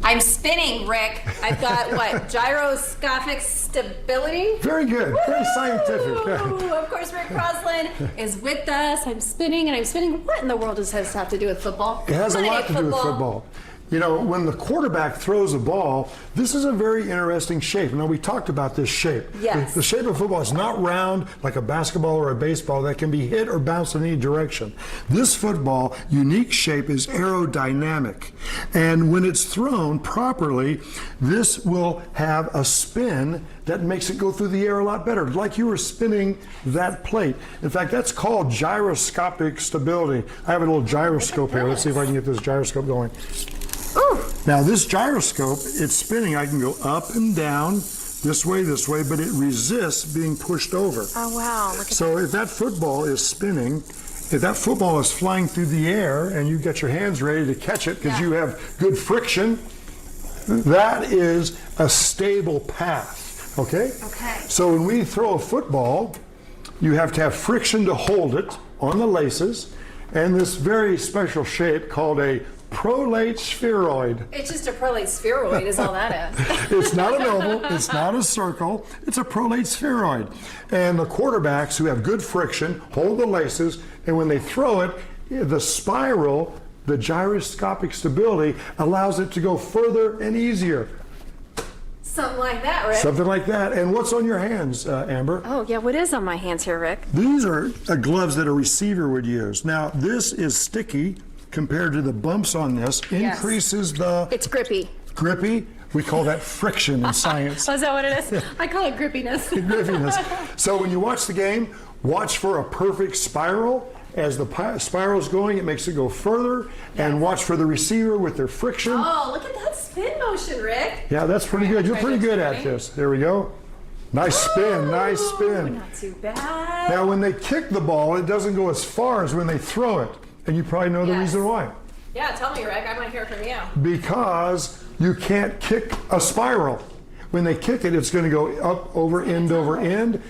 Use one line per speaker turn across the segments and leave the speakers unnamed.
I'm spinning, Rick. I've got what? Gyroscopic stability?
Very good. Very scientific.
Of course, Rick Crosslin is with us. I'm spinning and I'm spinning. What in the world does this have to do with football?
It has a lot to do with football. You know, when the quarterback throws a ball, this is a very interesting shape. Now, we talked about this shape.
Yes.
The shape of football is not round like a basketball or a baseball that can be hit or bounced in any direction. This football, unique shape, is aerodynamic. And when it's thrown properly, this will have a spin that makes it go through the air a lot better, like you were spinning that plate. In fact, that's called gyroscopic stability. I have a little gyroscope here. Let's see if I can get this gyroscope going.
Ooh.
Now this gyroscope, it's spinning. I can go up and down, this way, but it resists being pushed over.
Oh, wow. Look at
So if that football is spinning, if that football is flying through the air and you get your hands ready to catch it because you have good friction, that is a stable path, okay?
Okay.
So when we throw a football, you have to have friction to hold it on the laces and this very special shape called a Prolate Spheroid.
It's just a prolate spheroid is all that is.
It's not an oval, it's not a circle, it's a prolate spheroid. And the quarterbacks who have good friction hold the laces, and when they throw it, the spiral, the gyroscopic stability, allows it to go further and easier.
Something like that, Rick.
Something like that. And what's on your hands, Amber?
Oh, yeah, what is on my hands here, Rick?
These are gloves that a receiver would use. Now, this is sticky compared to the bumps on this, increases the...
It's grippy.
Grippy? We call that friction in science.
Oh, is that what it is? I call it grippiness.
Griffiness. So when you watch the game, watch for a perfect spiral. As the spiral's going, it makes it go further. And watch for the receiver with their friction.
Oh, look at that spin motion, Rick.
Yeah, that's pretty good. You're pretty good at this. There we go. Nice spin, nice spin.
Not too bad.
Now, when they kick the ball, it doesn't go as far as when they throw it. And you probably know the reason why.
Yeah, tell me, Rick. I want to hear from you.
Because you can't kick a spiral. When they kick it, it's going to go up over end,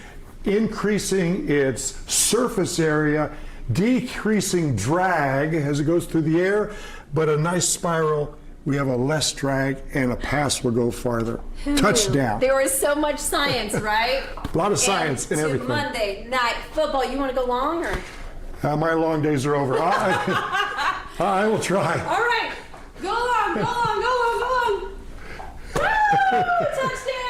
increasing its surface area, decreasing drag as it goes through the air, but a nice spiral, we have a less drag and a pass will go farther. Touchdown.
There was so much science, right?
A lot of science in everything.
Monday night football. You want to go long or?
My long days are over. I will try.
All right. Go on, go on, go on, go on. Woo! Touchdown!